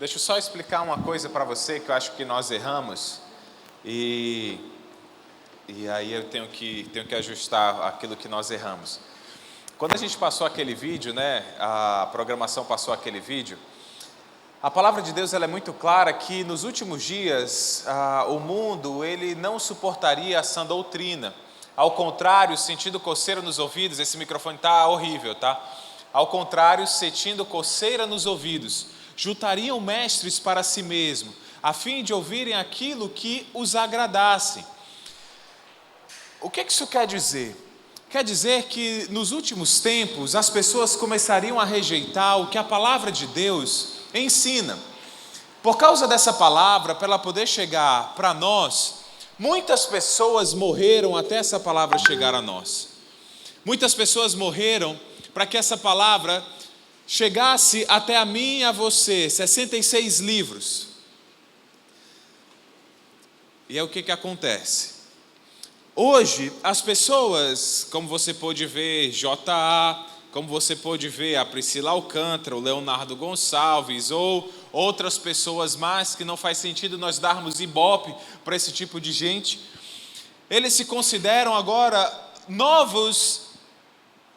Deixa eu só explicar uma coisa para você que eu acho que nós erramos e aí eu tenho que ajustar aquilo que nós erramos. Quando a gente passou aquele vídeo, né, a programação passou aquele vídeo, a palavra de Deus ela é muito clara que nos últimos dias o mundo ele não suportaria essa doutrina. Ao contrário, sentindo coceira nos ouvidos, esse microfone está horrível, tá? Ao contrário, sentindo coceira nos ouvidos, juntariam mestres para si mesmo, a fim de ouvirem aquilo que os agradasse. O que isso quer dizer? Quer dizer que nos últimos tempos as pessoas começariam a rejeitar o que a palavra de Deus ensina. Por causa dessa palavra, para ela poder chegar para nós, muitas pessoas morreram até essa palavra chegar a nós. Muitas pessoas morreram para que essa palavra chegasse até a mim e a você, 66 livros. E é o que acontece? Hoje, as pessoas, como você pôde ver, J.A., como você pôde ver, a Priscila Alcântara, o Leonardo Gonçalves, ou outras pessoas mais, que não faz sentido nós darmos ibope para esse tipo de gente, eles se consideram agora novos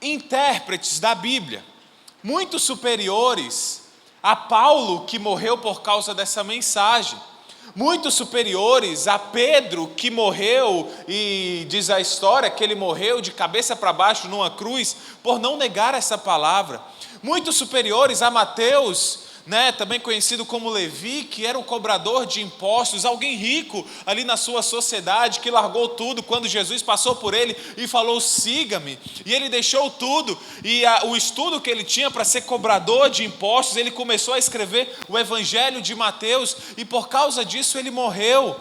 intérpretes da Bíblia, muito superiores a Paulo, que morreu por causa dessa mensagem, muito superiores a Pedro, que morreu, e diz a história que ele morreu de cabeça para baixo numa cruz, por não negar essa palavra, muito superiores a Mateus, também conhecido como Levi, que era um cobrador de impostos, alguém rico ali na sua sociedade, que largou tudo quando Jesus passou por ele e falou: siga-me, e ele deixou tudo, e o estudo que ele tinha para ser cobrador de impostos, ele começou a escrever o Evangelho de Mateus, e por causa disso ele morreu.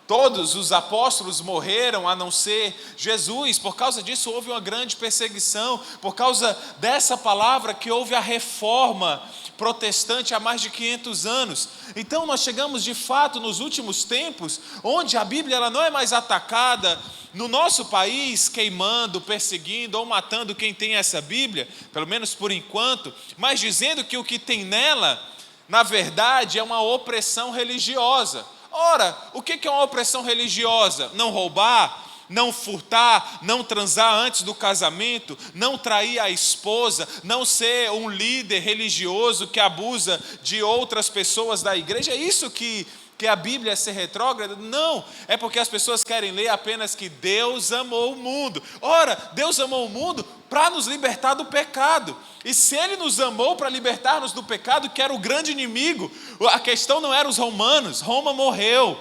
Todos os apóstolos morreram, a não ser Jesus. Por causa disso houve uma grande perseguição. Por causa dessa palavra que houve a reforma protestante há mais de 500 anos. Então nós chegamos de fato nos últimos tempos, onde a Bíblia ela não é mais atacada no nosso país, queimando, perseguindo ou matando quem tem essa Bíblia, pelo menos por enquanto, mas dizendo que o que tem nela, na verdade, é uma opressão religiosa. Ora, o que é uma opressão religiosa? Não roubar, não furtar, não transar antes do casamento, não trair a esposa, não ser um líder religioso que abusa de outras pessoas da igreja. É isso que a Bíblia é ser retrógrada? Não, é porque as pessoas querem ler apenas que Deus amou o mundo. Ora, Deus amou o mundo para nos libertar do pecado. E se Ele nos amou para libertar-nos do pecado, que era o grande inimigo, a questão não era os romanos, Roma morreu.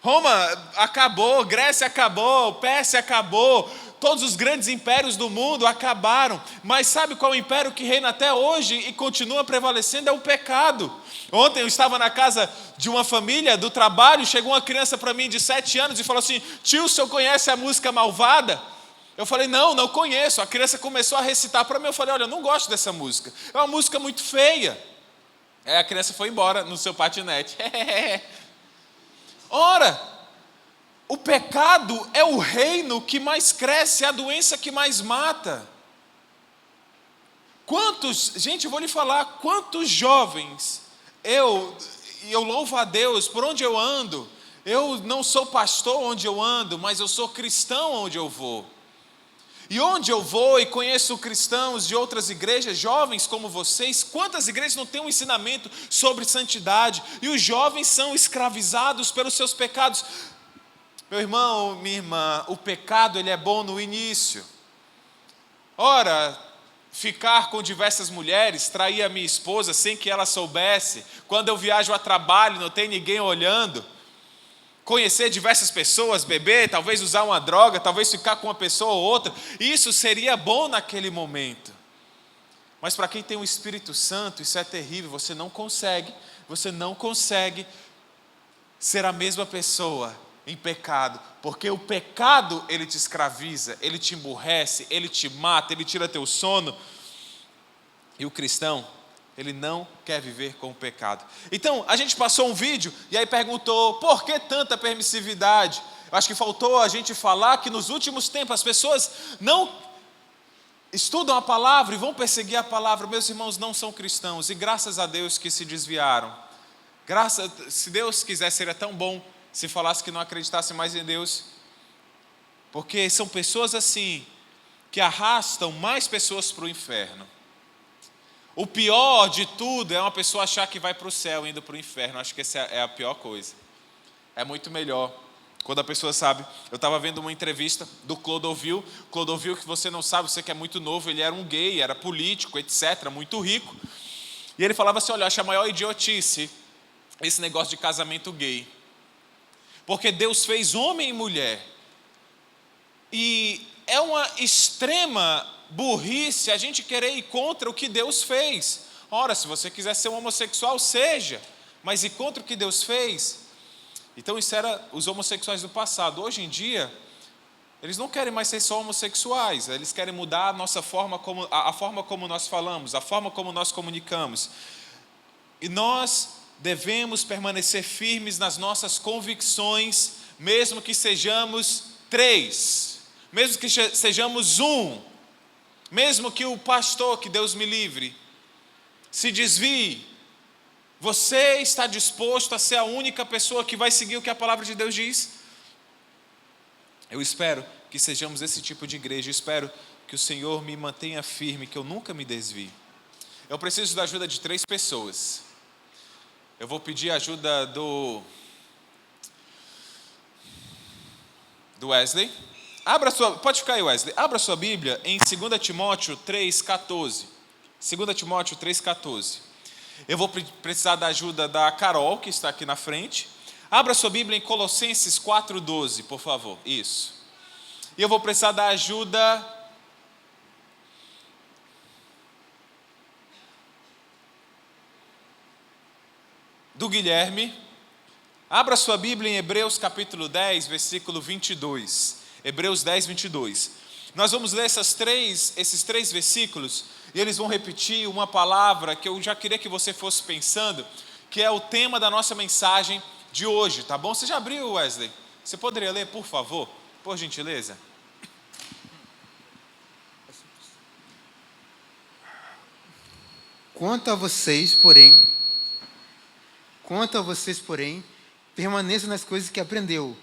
Roma acabou, Grécia acabou, Pérsia acabou, todos os grandes impérios do mundo acabaram. Mas sabe qual é o império que reina até hoje e continua prevalecendo? É o pecado. Ontem eu estava na casa de uma família do trabalho, chegou uma criança para mim de 7 anos e falou assim: tio, o senhor conhece a música Malvada? Eu falei: não conheço. A criança começou a recitar para mim, eu falei: olha, eu não gosto dessa música, é uma música muito feia. Aí a criança foi embora no seu patinete. Ora, o pecado é o reino que mais cresce, é a doença que mais mata. Gente, eu vou lhe falar, quantos jovens, eu louvo a Deus por onde eu ando, eu não sou pastor onde eu ando, mas eu sou cristão onde eu vou. E onde eu vou e conheço cristãos de outras igrejas, jovens como vocês, quantas igrejas não têm um ensinamento sobre santidade? E os jovens são escravizados pelos seus pecados. Meu irmão, minha irmã, o pecado ele é bom no início. Ora, ficar com diversas mulheres, trair a minha esposa sem que ela soubesse, quando eu viajo a trabalho não tem ninguém olhando, conhecer diversas pessoas, beber, talvez usar uma droga, talvez ficar com uma pessoa ou outra, isso seria bom naquele momento. Mas para quem tem o Espírito Santo, isso é terrível, você não consegue ser a mesma pessoa em pecado, porque o pecado ele te escraviza, ele te emburrece, ele te mata, ele tira teu sono, e o cristão, ele não quer viver com o pecado. Então, a gente passou um vídeo e aí perguntou: por que tanta permissividade? Eu acho que faltou a gente falar que nos últimos tempos as pessoas não estudam a palavra e vão perseguir a palavra. Meus irmãos não são cristãos e graças a Deus que se desviaram. Se Deus quisesse, seria tão bom se falasse que não acreditasse mais em Deus. Porque são pessoas assim que arrastam mais pessoas para o inferno. O pior de tudo é uma pessoa achar que vai para o céu indo para o inferno. Acho que essa é a pior coisa. É muito melhor quando a pessoa sabe. Eu estava vendo uma entrevista do Clodovil, que você não sabe, você que é muito novo, ele era um gay, era político, etc., muito rico. E ele falava assim, olha, eu acho a maior idiotice esse negócio de casamento gay. Porque Deus fez homem e mulher. E é uma extrema burrice a gente querer ir contra o que Deus fez. Ora, se você quiser ser um homossexual, seja. Mas ir contra o que Deus fez? Então isso era os homossexuais do passado. Hoje em dia, eles não querem mais ser só homossexuais. Eles querem mudar a forma como nós falamos, a forma como nós comunicamos. E nós devemos permanecer firmes nas nossas convicções, mesmo que sejamos 3, mesmo que sejamos 1, mesmo que o pastor, que Deus me livre, se desvie. Você está disposto a ser a única pessoa que vai seguir o que a palavra de Deus diz? Eu espero que sejamos esse tipo de igreja. Eu espero que o Senhor me mantenha firme, que eu nunca me desvie. Eu preciso da ajuda de 3 pessoas. Eu vou pedir a ajuda do Wesley. Pode ficar aí, Wesley. Abra sua Bíblia em 2 Timóteo 3,14. 2 Timóteo 3,14. Eu vou precisar da ajuda da Carol, que está aqui na frente. Abra sua Bíblia em Colossenses 4,12, por favor. Isso. E eu vou precisar da ajuda do Guilherme. Abra sua Bíblia em Hebreus capítulo 10, versículo 22. Hebreus 10, 22. Nós vamos ler esses três versículos e eles vão repetir uma palavra que eu já queria que você fosse pensando, que é o tema da nossa mensagem de hoje, tá bom? Você já abriu, Wesley? Você poderia ler, por favor? Por gentileza. Quanto a vocês, porém, permaneçam nas coisas que aprendeu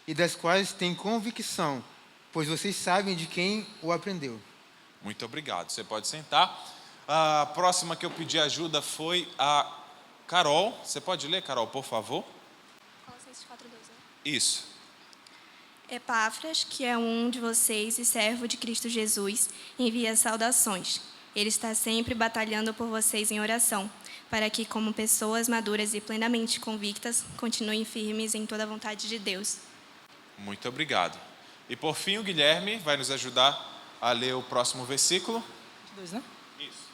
e das quais têm convicção, pois vocês sabem de quem o aprendeu. Muito obrigado. Você pode sentar. A próxima que eu pedi ajuda foi a Carol. Você pode ler, Carol, por favor? Colossenses 4:12. Isso. Epáfras, que é um de vocês e servo de Cristo Jesus, envia saudações. Ele está sempre batalhando por vocês em oração, para que, como pessoas maduras e plenamente convictas, continuem firmes em toda a vontade de Deus. Muito obrigado. E por fim, o Guilherme vai nos ajudar a ler o próximo versículo. 22, né? Isso.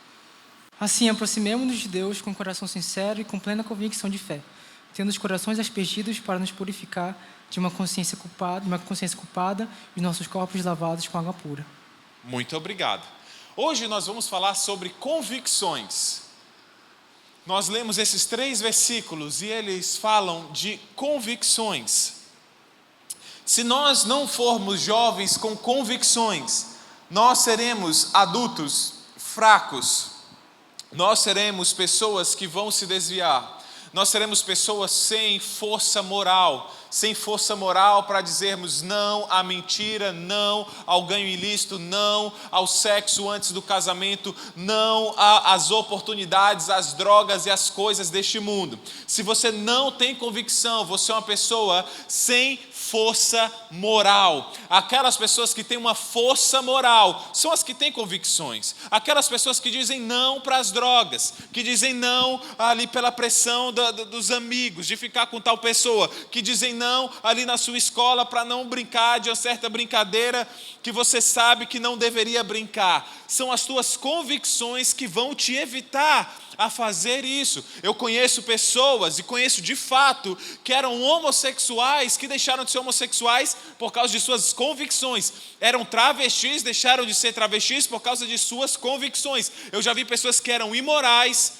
Assim, aproximemo-nos de Deus com coração sincero e com plena convicção de fé, tendo os corações aspergidos para nos purificar de uma consciência culpada e nossos corpos lavados com água pura. Muito obrigado. Hoje nós vamos falar sobre convicções. Nós lemos esses 3 versículos e eles falam de convicções. Se nós não formos jovens com convicções, nós seremos adultos fracos. Nós seremos pessoas que vão se desviar. Nós seremos pessoas sem força moral para dizermos não à mentira, não ao ganho ilícito, não ao sexo antes do casamento, não às oportunidades, às drogas e às coisas deste mundo. Se você não tem convicção, você é uma pessoa sem força moral. Aquelas pessoas que têm uma força moral são as que têm convicções. Aquelas pessoas que dizem não para as drogas, que dizem não ali pela pressão dos amigos, de ficar com tal pessoa, que dizem não ali na sua escola para não brincar de uma certa brincadeira que você sabe que não deveria brincar. São as tuas convicções que vão te evitar a fazer isso. Eu conheço pessoas, e conheço de fato, que eram homossexuais, que deixaram de ser homossexuais por causa de suas convicções. Eram travestis, deixaram de ser travestis por causa de suas convicções. Eu já vi pessoas que eram imorais,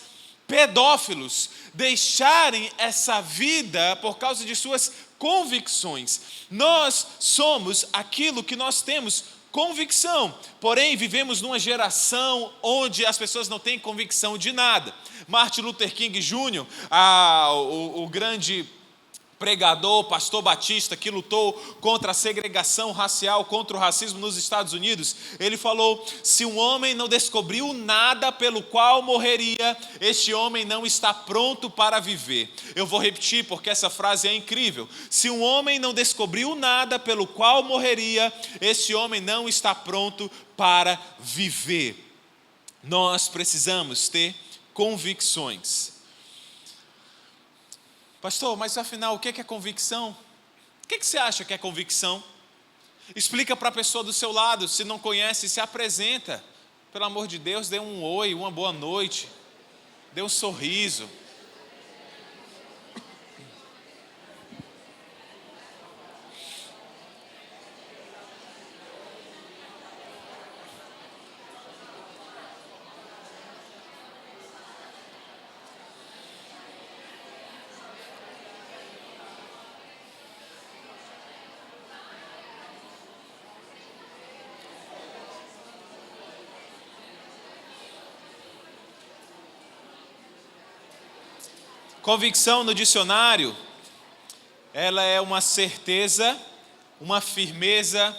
pedófilos, deixarem essa vida por causa de suas convicções. Nós somos aquilo que nós temos convicção. Porém, vivemos numa geração onde as pessoas não têm convicção de nada. Martin Luther King Jr., o grande pregador, pastor batista, que lutou contra a segregação racial, contra o racismo nos Estados Unidos, ele falou: se um homem não descobriu nada pelo qual morreria, este homem não está pronto para viver. Eu vou repetir porque essa frase é incrível. Se um homem não descobriu nada pelo qual morreria, este homem não está pronto para viver. Nós precisamos ter convicções. Pastor, mas afinal, o que é convicção? O que você acha que é convicção? Explica para a pessoa do seu lado. Se não conhece, se apresenta. Pelo amor de Deus, dê um oi, uma boa noite. Dê um sorriso. Convicção no dicionário, ela é uma certeza, uma firmeza,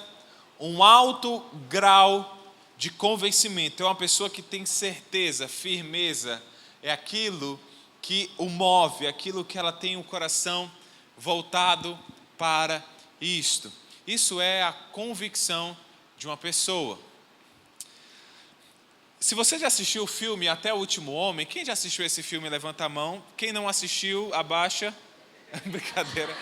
um alto grau de convencimento. É uma pessoa que tem certeza, firmeza, é aquilo que o move, aquilo que ela tem o coração voltado para isto. Isso é a convicção de uma pessoa. Se você já assistiu o filme Até o Último Homem, quem já assistiu esse filme, levanta a mão. Quem não assistiu, abaixa. Brincadeira.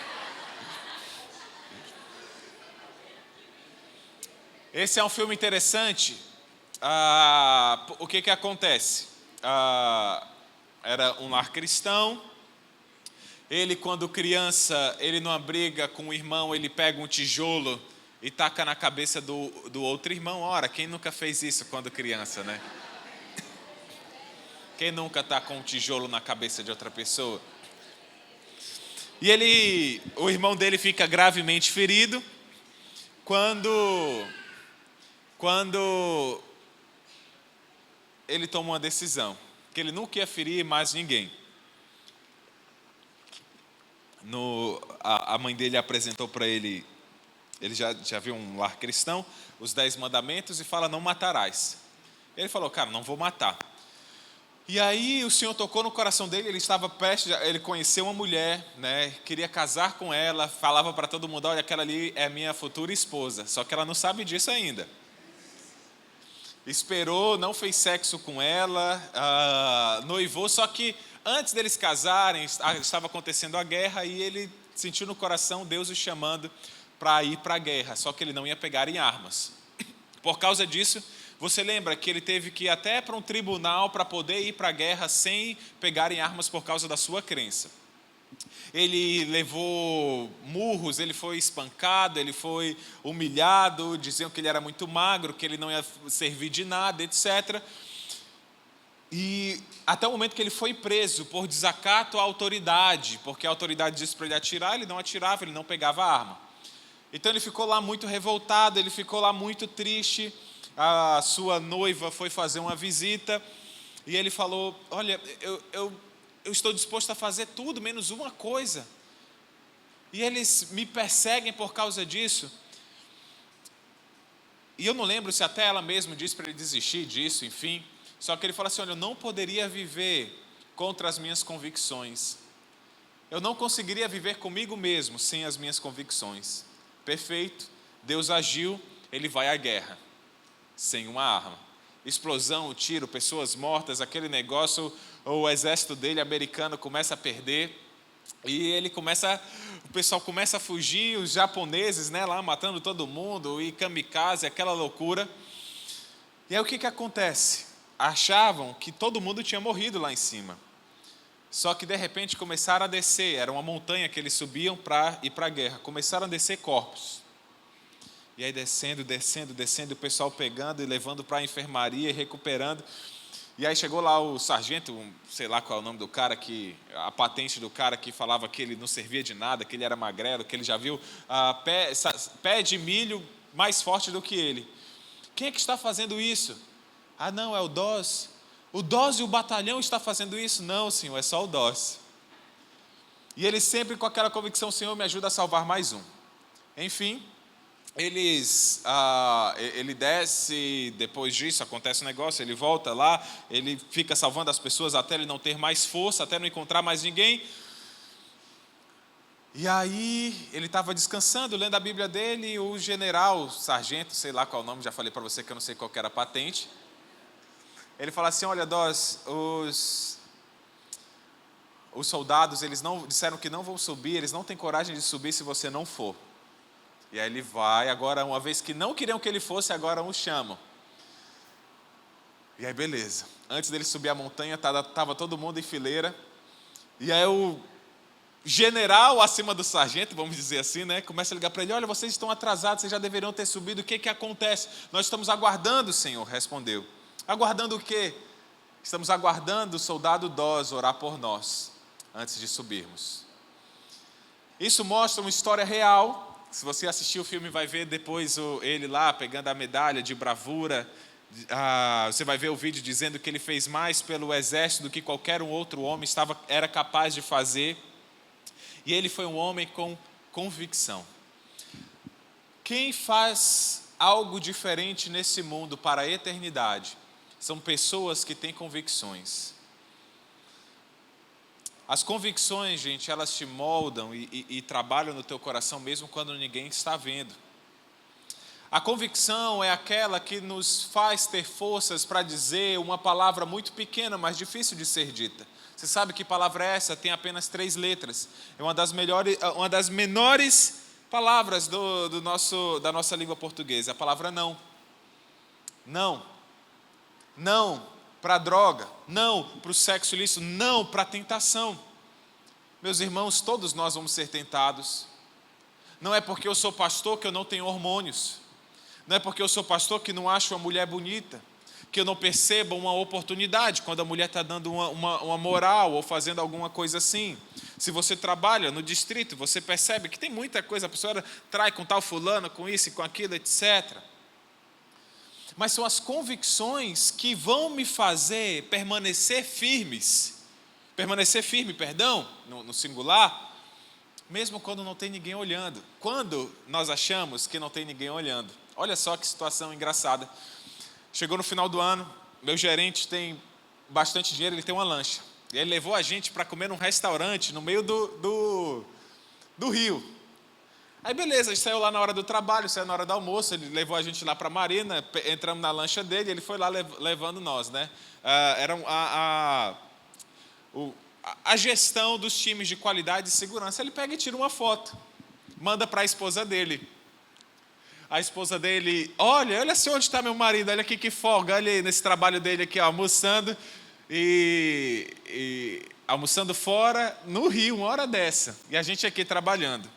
Esse é um filme interessante. O que acontece? Era um lar cristão. Ele, quando criança, ele numa briga com o irmão, ele pega um tijolo e taca na cabeça do outro irmão. Ora, quem nunca fez isso quando criança, né? Quem nunca está com um tijolo na cabeça de outra pessoa? E o irmão dele fica gravemente ferido quando ele toma uma decisão, que ele nunca ia ferir mais ninguém. A mãe dele apresentou para ele já viu um lar cristão, os 10 mandamentos, e fala: não matarás. Ele falou: cara, não vou matar. E aí o Senhor tocou no coração dele, ele conheceu uma mulher, né, queria casar com ela, falava para todo mundo: olha, aquela ali é minha futura esposa, só que ela não sabe disso ainda. Esperou, não fez sexo com ela, noivou, só que antes deles casarem, estava acontecendo a guerra e ele sentiu no coração Deus o chamando para ir para a guerra, só que ele não ia pegar em armas. Por causa disso, você lembra que ele teve que ir até para um tribunal para poder ir para a guerra sem pegar em armas por causa da sua crença. Ele levou murros, ele foi espancado, ele foi humilhado, diziam que ele era muito magro, que ele não ia servir de nada, etc. E até o momento que ele foi preso por desacato à autoridade, porque a autoridade disse para ele atirar, ele não atirava, ele não pegava a arma. Então ele ficou lá muito revoltado, ele ficou lá muito triste. A sua noiva foi fazer uma visita e ele falou: olha, eu estou disposto a fazer tudo menos uma coisa, e eles me perseguem por causa disso. E eu não lembro se até ela mesma disse para ele desistir disso, enfim. Só que ele fala assim: olha, eu não poderia viver contra as minhas convicções. Eu não conseguiria viver comigo mesmo sem as minhas convicções. Perfeito, Deus agiu, ele vai à guerra, sem uma arma. Explosão, tiro, pessoas mortas, aquele negócio, o exército dele, americano, começa a perder. E o pessoal começa a fugir, os japoneses, né, lá matando todo mundo, e kamikaze, aquela loucura. E aí o que acontece? Achavam que todo mundo tinha morrido lá em cima. Só que de repente começaram a descer, era uma montanha que eles subiam para ir para a guerra. Começaram a descer corpos. E aí descendo, o pessoal pegando e levando para a enfermaria e recuperando. E aí chegou lá o sargento, sei lá qual é o nome do cara, a patente do cara que falava que ele não servia de nada, que ele era magrelo, que ele já viu pé de milho mais forte do que ele. Quem é que está fazendo isso? Ah, não, é o DOS. O DOS e o batalhão está fazendo isso? Não, Senhor, é só o DOS. E ele sempre com aquela convicção, Senhor, me ajuda a salvar mais um. Enfim, ele desce, depois disso acontece um negócio, ele volta lá, ele fica salvando as pessoas até ele não ter mais força, até não encontrar mais ninguém. E aí ele estava descansando, lendo a Bíblia dele, e o general, sargento, sei lá qual é o nome, já falei para você que eu não sei qual que era a patente. Ele fala assim, olha, Dós, os soldados, eles não disseram que não vão subir, eles não têm coragem de subir se você não for. E aí ele vai, agora uma vez que não queriam que ele fosse, agora o chamam. E aí beleza, antes dele subir a montanha, estava todo mundo em fileira, e aí o general acima do sargento, vamos dizer assim, né, começa a ligar para ele, olha, vocês estão atrasados, vocês já deveriam ter subido, o que acontece? Nós estamos aguardando, Senhor, respondeu. Aguardando o quê? Estamos aguardando o soldado Dós orar por nós, antes de subirmos. Isso mostra uma história real. Se você assistir o filme, vai ver depois ele lá pegando a medalha de bravura. Você vai ver o vídeo dizendo que ele fez mais pelo exército do que qualquer outro homem era capaz de fazer. E ele foi um homem com convicção. Quem faz algo diferente nesse mundo para a eternidade são pessoas que têm convicções. As convicções, gente, elas te moldam e trabalham no teu coração mesmo quando ninguém está vendo. A convicção é aquela que nos faz ter forças para dizer uma palavra muito pequena, mas difícil de ser dita. Você sabe que palavra é essa? Tem apenas 3 letras. É uma das menores palavras da nossa língua portuguesa. A palavra não. Não. Não para a droga, não para o sexo ilícito, não para a tentação. Meus irmãos, todos nós vamos ser tentados. Não é porque eu sou pastor que eu não tenho hormônios. Não é porque eu sou pastor que não acho uma mulher bonita, que eu não perceba uma oportunidade quando a mulher está dando uma moral ou fazendo alguma coisa assim. Se você trabalha no distrito, você percebe que tem muita coisa, a pessoa trai com tal fulano, com isso e com aquilo, etc. Mas são as convicções que vão me fazer permanecer firme, no singular, mesmo quando não tem ninguém olhando. Quando nós achamos que não tem ninguém olhando. Olha só que situação engraçada. Chegou no final do ano, meu gerente tem bastante dinheiro, ele tem uma lancha. E ele levou a gente para comer num restaurante no meio do rio. Aí beleza, a gente saiu lá na hora do trabalho, saiu na hora do almoço, ele levou a gente lá para a marina, entramos na lancha dele, ele foi lá levando nós, né? Era a gestão dos times de qualidade e segurança. Ele pega e tira uma foto, manda para a esposa dele. A esposa dele, olha assim onde está meu marido, olha aqui que folga, olha aí nesse trabalho dele aqui, ó, almoçando e almoçando fora no rio, uma hora dessa, e a gente aqui trabalhando.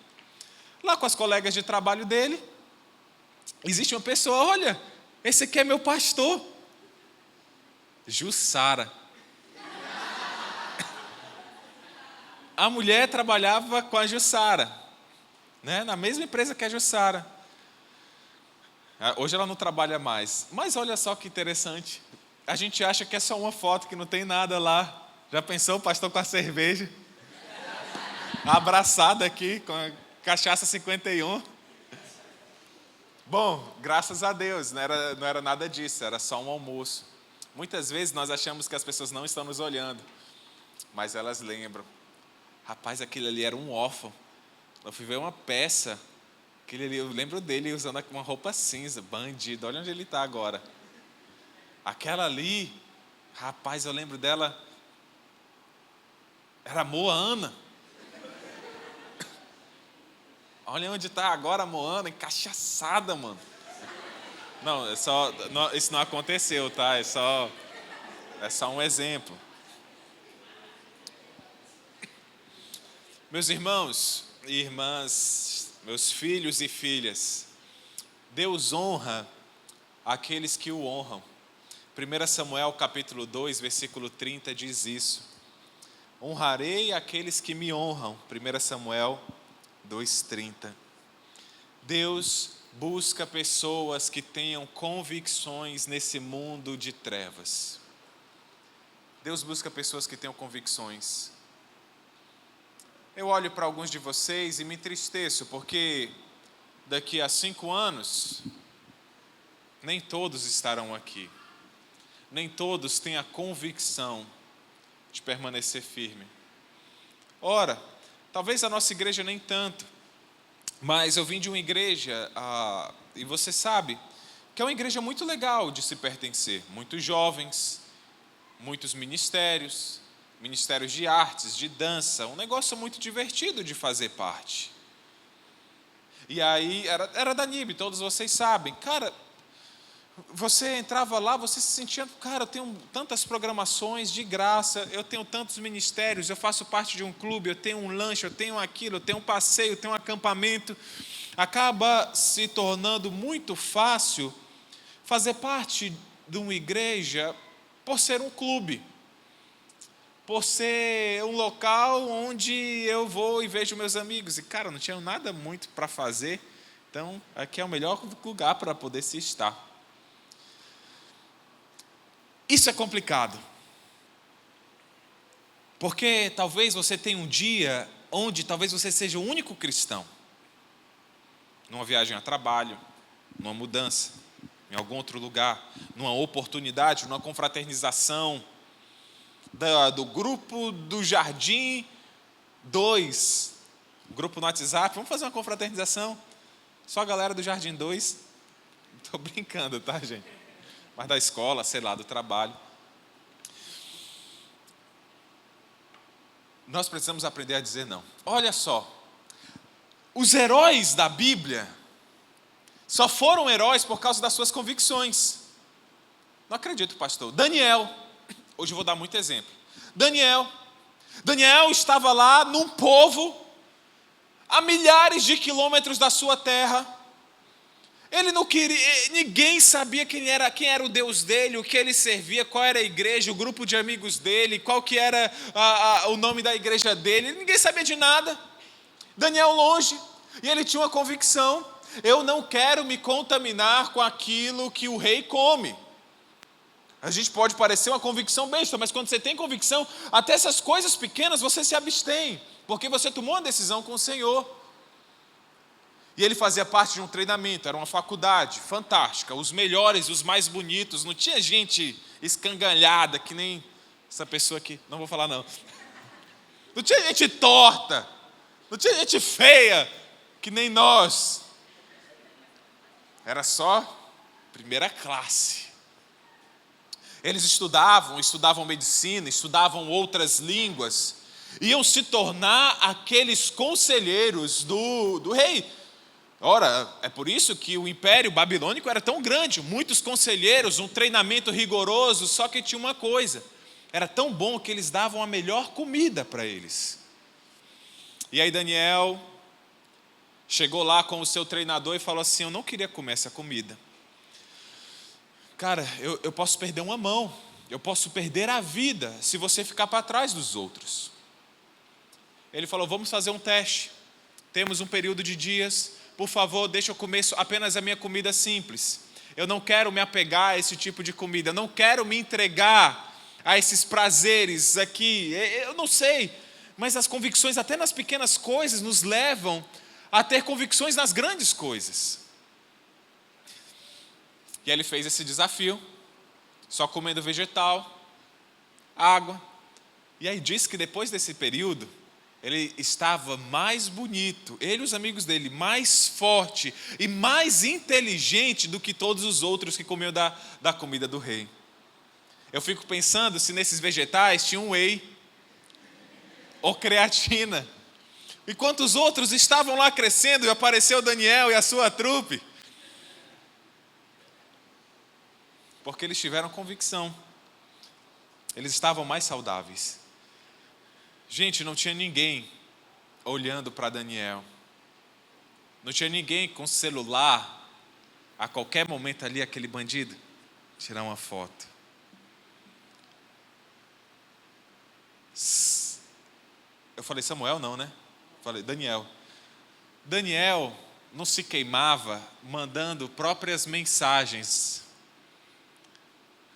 Lá com as colegas de trabalho dele, existe uma pessoa, olha, esse aqui é meu pastor, Jussara. A mulher trabalhava com a Jussara, né, na mesma empresa que a Jussara. Hoje ela não trabalha mais, mas olha só que interessante, a gente acha que é só uma foto, que não tem nada lá. Já pensou o pastor com a cerveja? Abraçado aqui com a cachaça 51. Bom, graças a Deus, não era nada disso, era só um almoço. Muitas vezes nós achamos que as pessoas não estão nos olhando, mas elas lembram. Rapaz, aquilo ali era um órfão. Eu fui ver uma peça, eu lembro dele usando uma roupa cinza, bandido, olha onde ele está agora. Aquela ali, rapaz, eu lembro dela, era a Moana. Olha onde está agora a Moana, encachaçada, mano. Não, isso não aconteceu, tá? É só um exemplo. Meus irmãos e irmãs, meus filhos e filhas, Deus honra aqueles que o honram. 1 Samuel capítulo 2, versículo 30 diz isso. Honrarei aqueles que me honram. 1 Samuel 2,30. Deus busca pessoas que tenham convicções nesse mundo de trevas. Deus busca pessoas que tenham convicções. Eu olho para alguns de vocês e me entristeço, porque daqui a 5 anos, nem todos estarão aqui. Nem todos têm a convicção de permanecer firme. Ora, talvez a nossa igreja nem tanto, mas eu vim de uma igreja, e você sabe, que é uma igreja muito legal de se pertencer. Muitos jovens, muitos ministérios de artes, de dança, um negócio muito divertido de fazer parte. E aí, era da NIB, todos vocês sabem. Cara, você entrava lá, você se sentia, cara, eu tenho tantas programações de graça, eu tenho tantos ministérios, eu faço parte de um clube, eu tenho um lanche, eu tenho aquilo, eu tenho um passeio, eu tenho um acampamento. Acaba se tornando muito fácil fazer parte de uma igreja por ser um clube, por ser um local onde eu vou e vejo meus amigos. E, cara, não tinha nada muito para fazer, então aqui é o melhor lugar para poder se estar. Isso é complicado, porque talvez você tenha um dia onde talvez você seja o único cristão, numa viagem a trabalho, numa mudança, em algum outro lugar, numa oportunidade, numa confraternização do grupo do Jardim 2, grupo no WhatsApp, vamos fazer uma confraternização, só a galera do Jardim 2, estou brincando, tá, gente? Mas da escola, sei lá, do trabalho. Nós precisamos aprender a dizer não. Olha só, os heróis da Bíblia só foram heróis por causa das suas convicções. Não acredito, pastor. Daniel, hoje eu vou dar muito exemplo. Daniel estava lá num povo a milhares de quilômetros da sua terra. Ele não queria, ninguém sabia quem era o Deus dele, o que ele servia, qual era a igreja, o grupo de amigos dele, qual que era o nome da igreja dele, ninguém sabia de nada. Daniel longe, e ele tinha uma convicção: eu não quero me contaminar com aquilo que o rei come. A gente pode parecer uma convicção besta, mas quando você tem convicção, até essas coisas pequenas você se abstém, porque você tomou uma decisão com o Senhor. E ele fazia parte de um treinamento, era uma faculdade fantástica, os melhores, os mais bonitos, não tinha gente escangalhada, que nem essa pessoa aqui, não vou falar não. Não tinha gente torta, não tinha gente feia, que nem nós. Era só primeira classe. Eles estudavam medicina, estudavam outras línguas, iam se tornar aqueles conselheiros do rei. Ora, é por isso que o Império Babilônico era tão grande, muitos conselheiros, um treinamento rigoroso, só que tinha uma coisa, era tão bom que eles davam a melhor comida para eles. E aí Daniel chegou lá com o seu treinador e falou assim: eu não queria comer essa comida. Cara, eu posso perder uma mão, eu posso perder a vida se você ficar para trás dos outros. Ele falou: vamos fazer um teste, temos um período de dias, por favor, deixa eu comer apenas a minha comida simples. Eu não quero me apegar a esse tipo de comida, eu não quero me entregar a esses prazeres aqui. Eu não sei, mas as convicções, até nas pequenas coisas, nos levam a ter convicções nas grandes coisas. E aí ele fez esse desafio, só comendo vegetal, água. E aí diz que depois desse período, ele estava mais bonito, ele e os amigos dele, mais forte e mais inteligente do que todos os outros que comiam da comida do rei. Eu fico pensando se nesses vegetais tinha um whey ou creatina. Enquanto os outros estavam lá crescendo e apareceu Daniel e a sua trupe. Porque eles tiveram convicção. Eles estavam mais saudáveis. Gente, não tinha ninguém olhando para Daniel. Não tinha ninguém com celular, a qualquer momento ali, aquele bandido, tirar uma foto. Eu falei Samuel, não, né? Falei Daniel. Daniel não se queimava mandando próprias mensagens.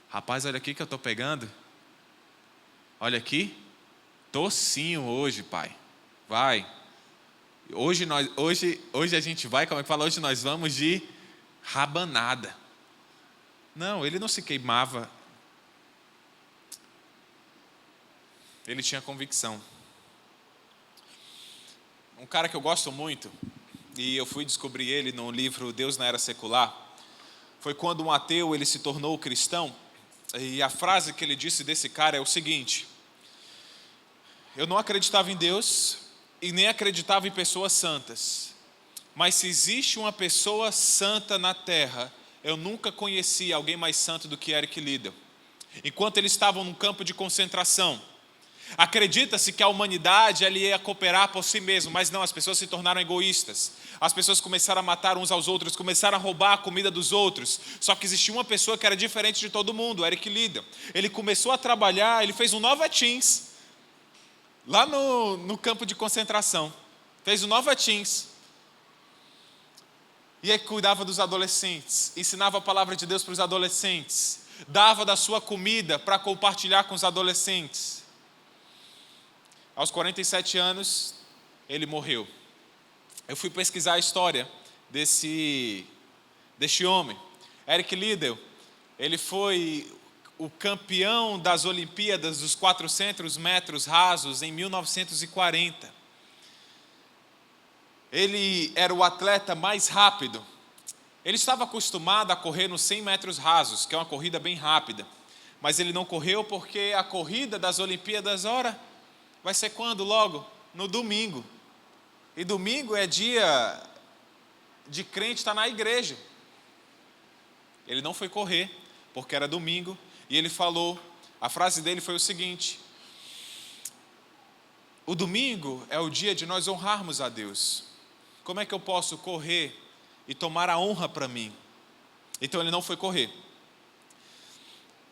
Rapaz, olha aqui que eu estou pegando. Olha aqui. Tocinho hoje, pai. Vai. Hoje a gente vai, como é que fala? Hoje nós vamos de rabanada. Não, ele não se queimava. Ele tinha convicção. Um cara que eu gosto muito, e eu fui descobrir ele no livro Deus na Era Secular, foi quando um ateu ele se tornou cristão, e a frase que ele disse desse cara é o seguinte: eu não acreditava em Deus e nem acreditava em pessoas santas, mas se existe uma pessoa santa na terra, eu nunca conheci alguém mais santo do que Eric Liddell. Enquanto eles estavam num campo de concentração, acredita-se que a humanidade ela ia cooperar por si mesma, mas não, as pessoas se tornaram egoístas. As pessoas começaram a matar uns aos outros, começaram a roubar a comida dos outros. Só que existia uma pessoa que era diferente de todo mundo, Eric Liddell. Ele começou a trabalhar, ele fez um Nova Teens, lá no campo de concentração. Fez um Nova Teens. E aí cuidava dos adolescentes, ensinava a palavra de Deus para os adolescentes, dava da sua comida para compartilhar com os adolescentes. Aos 47 anos, ele morreu. Eu fui pesquisar a história deste homem. Eric Liddell, ele foi o campeão das Olimpíadas dos 400 metros rasos em 1940. Ele era o atleta mais rápido. Ele estava acostumado a correr nos 100 metros rasos, que é uma corrida bem rápida. Mas ele não correu porque a corrida das Olimpíadas, ora, vai ser quando? Logo? No domingo. E domingo é dia de crente estar na igreja. Ele não foi correr, porque era domingo. E ele falou, a frase dele foi o seguinte: o domingo é o dia de nós honrarmos a Deus. Como é que eu posso correr e tomar a honra para mim? Então ele não foi correr.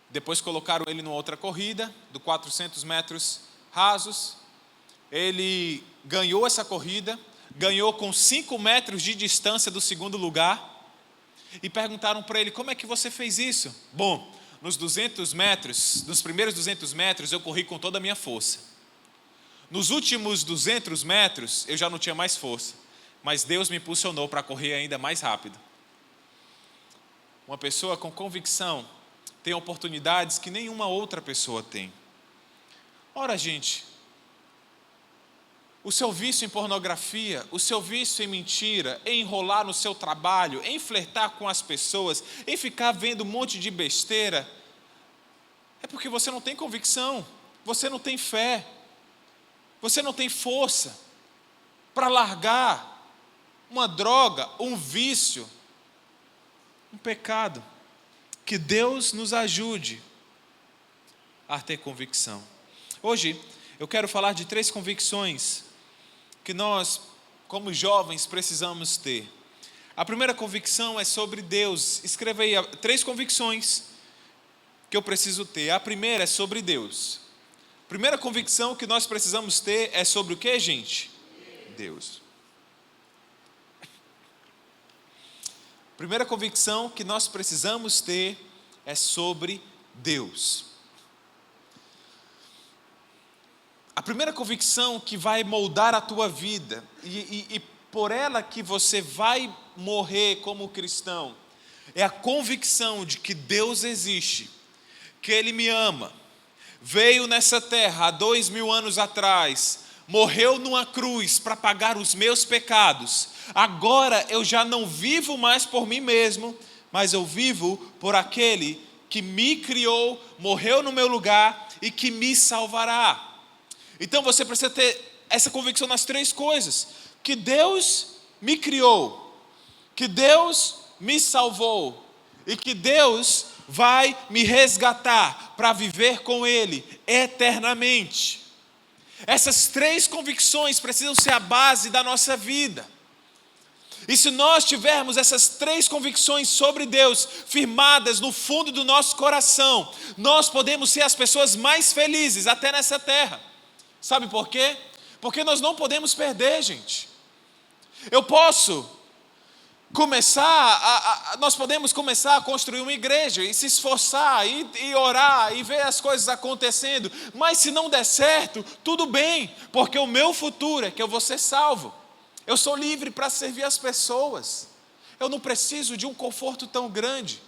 Depois colocaram ele numa outra corrida, do 400 metros rasos. Ele ganhou essa corrida, ganhou com 5 metros de distância do segundo lugar. E perguntaram para ele, como é que você fez isso? Bom, nos 200 metros, nos primeiros 200 metros, eu corri com toda a minha força. Nos últimos 200 metros, eu já não tinha mais força. Mas Deus me impulsionou para correr ainda mais rápido. Uma pessoa com convicção tem oportunidades que nenhuma outra pessoa tem. Ora, gente, o seu vício em pornografia, o seu vício em mentira, em enrolar no seu trabalho, em flertar com as pessoas, em ficar vendo um monte de besteira, é porque você não tem convicção, você não tem fé, você não tem força para largar uma droga, um vício, um pecado. Que Deus nos ajude a ter convicção. Hoje eu quero falar de 3 convicções que nós, como jovens, precisamos ter. A primeira convicção é sobre Deus. Escreva aí 3 convicções que eu preciso ter. A primeira é sobre Deus. A primeira convicção que nós precisamos ter é sobre o que, gente? Deus. Primeira convicção que nós precisamos ter é sobre Deus. A primeira convicção que vai moldar a tua vida e por ela que você vai morrer como cristão é a convicção de que Deus existe, que Ele me ama, veio nessa terra há 2000 anos atrás, morreu numa cruz para pagar os meus pecados. Agora eu já não vivo mais por mim mesmo, mas eu vivo por aquele que me criou, morreu no meu lugar e que me salvará. Então você precisa ter essa convicção nas 3 coisas: que Deus me criou, que Deus me salvou e que Deus vai me resgatar para viver com Ele eternamente. Essas 3 convicções precisam ser a base da nossa vida. E se nós tivermos essas 3 convicções sobre Deus firmadas no fundo do nosso coração, nós podemos ser as pessoas mais felizes até nessa terra. Sabe por quê? Porque nós não podemos perder, gente. Eu posso nós podemos começar a construir uma igreja e se esforçar e orar e ver as coisas acontecendo, mas se não der certo, tudo bem, porque o meu futuro é que eu vou ser salvo. Eu sou livre para servir as pessoas. Eu não preciso de um conforto tão grande.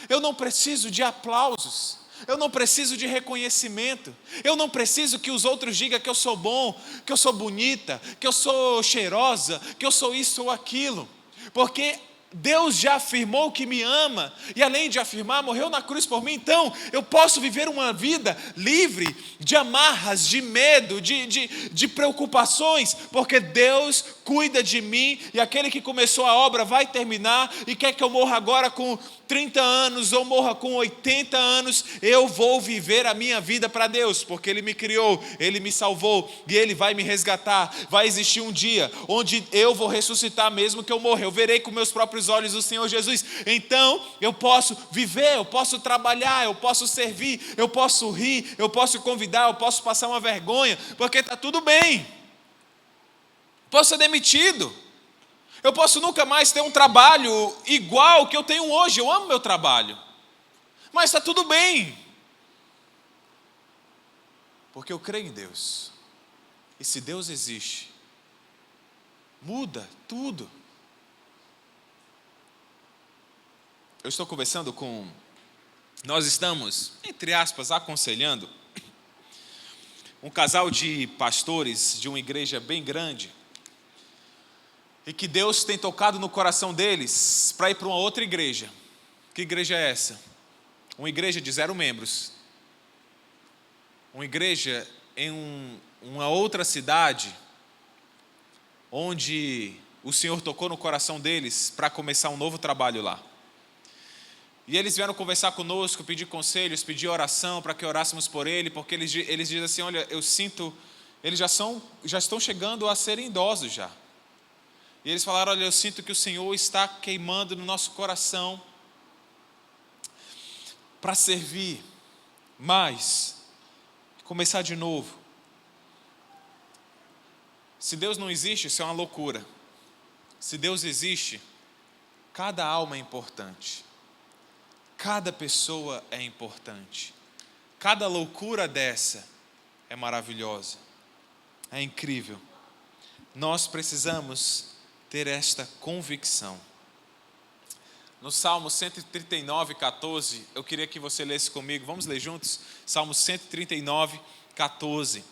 Eu não preciso de aplausos. Eu não preciso de reconhecimento. Eu não preciso que os outros digam que eu sou bom, que eu sou bonita, que eu sou cheirosa, que eu sou isso ou aquilo. Porque Deus já afirmou que me ama, e além de afirmar, morreu na cruz por mim. Então eu posso viver uma vida livre de amarras, de medo, de preocupações, porque Deus cuida de mim, e aquele que começou a obra vai terminar, e quer que eu morra agora com 30 anos, ou morra com 80 anos, eu vou viver a minha vida para Deus, porque Ele me criou, Ele me salvou, e Ele vai me resgatar. Vai existir um dia onde eu vou ressuscitar mesmo que eu morra, eu verei com meus próprios olhos o Senhor Jesus. Então eu posso viver, eu posso trabalhar, eu posso servir, eu posso rir, eu posso convidar, eu posso passar uma vergonha, porque está tudo bem. Posso ser demitido, eu posso nunca mais ter um trabalho igual ao que eu tenho hoje. Eu amo meu trabalho, mas está tudo bem, porque eu creio em Deus. E se Deus existe, muda tudo. Eu estou conversando nós estamos, entre aspas, aconselhando um casal de pastores de uma igreja bem grande, e que Deus tem tocado no coração deles para ir para uma outra igreja. Que igreja é essa? Uma igreja de 0 membros. Uma igreja em uma outra cidade, onde o Senhor tocou no coração deles para começar um novo trabalho lá. E eles vieram conversar conosco, pedir conselhos, pedir oração para que orássemos por ele, porque eles dizem assim: olha, eu sinto, eles já estão chegando a serem idosos já. E eles falaram: olha, eu sinto que o Senhor está queimando no nosso coração para servir mais, começar de novo. Se Deus não existe, isso é uma loucura. Se Deus existe, cada alma é importante, cada pessoa é importante, cada loucura dessa é maravilhosa, é incrível. Nós precisamos ter esta convicção. No Salmo 139, 14, eu queria que você lesse comigo. Vamos ler juntos? Salmo 139, 14.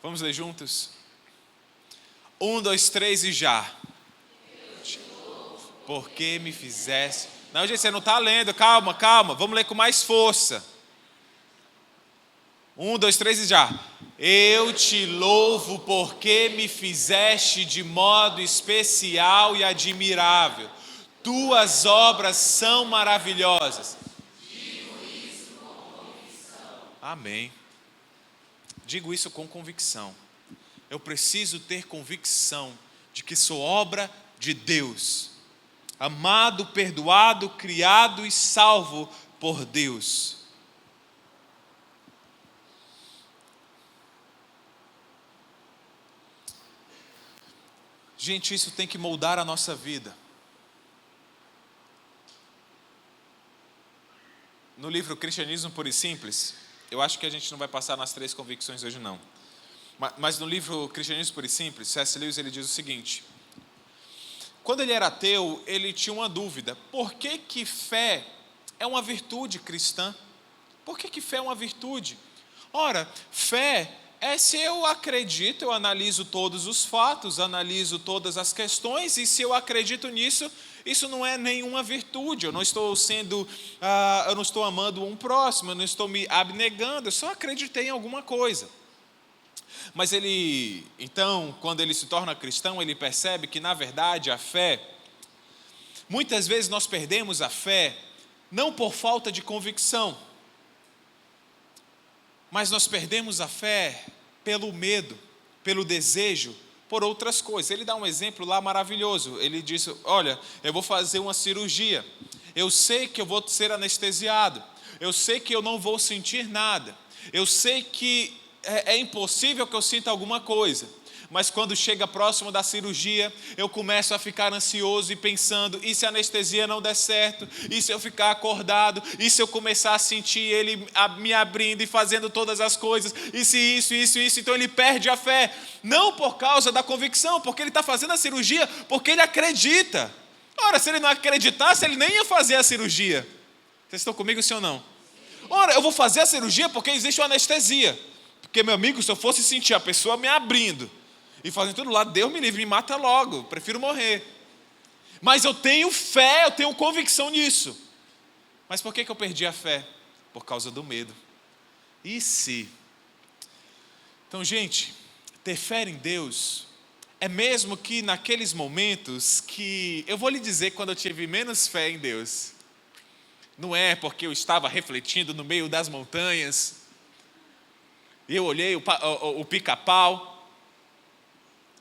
Vamos ler juntos? 1, 2, 3 e já. Porque me fizesse... Não, gente, você não está lendo. Calma. Vamos ler com mais força. 1, 2, 3 e já. Eu te louvo porque me fizeste de modo especial e admirável. Tuas obras são maravilhosas. Digo isso com convicção. Amém. Digo isso com convicção. Eu preciso ter convicção de que sou obra de Deus. Amado, perdoado, criado e salvo por Deus. Gente, isso tem que moldar a nossa vida. No livro Cristianismo Puro e Simples, eu acho que a gente não vai passar nas 3 convicções hoje não. Mas no livro Cristianismo Puro e Simples, C.S. Lewis, ele diz o seguinte: quando ele era ateu, ele tinha uma dúvida: por que fé é uma virtude cristã? Por que fé é uma virtude? Ora, fé é se eu acredito, eu analiso todos os fatos, analiso todas as questões, e se eu acredito nisso, isso não é nenhuma virtude. Eu não estou eu não estou amando um próximo, eu não estou me abnegando, eu só acreditei em alguma coisa. Mas então, quando ele se torna cristão, ele percebe que, na verdade, a fé, muitas vezes nós perdemos a fé, não por falta de convicção, mas nós perdemos a fé pelo medo, pelo desejo, por outras coisas. Ele dá um exemplo lá maravilhoso. Ele diz: olha, eu vou fazer uma cirurgia, eu sei que eu vou ser anestesiado, eu sei que eu não vou sentir nada, eu sei que é impossível que eu sinta alguma coisa. Mas quando chega próximo da cirurgia, eu começo a ficar ansioso e pensando, e se a anestesia não der certo? E se eu ficar acordado? E se eu começar a sentir ele me abrindo e fazendo todas as coisas? E se isso? Então ele perde a fé. Não por causa da convicção, porque ele está fazendo a cirurgia, porque ele acredita. Ora, se ele não acreditasse, ele nem ia fazer a cirurgia. Vocês estão comigo, sim ou não? Ora, eu vou fazer a cirurgia porque existe uma anestesia. Porque, meu amigo, se eu fosse sentir a pessoa me abrindo e fazendo tudo lá, Deus me livre, me mata logo, prefiro morrer. Mas eu tenho fé, eu tenho convicção nisso. Mas por que eu perdi a fé? Por causa do medo. E se? Então, gente, ter fé em Deus é mesmo que naqueles momentos que, eu vou lhe dizer, quando eu tive menos fé em Deus, não é porque eu estava refletindo no meio das montanhas, e eu olhei o pica-pau,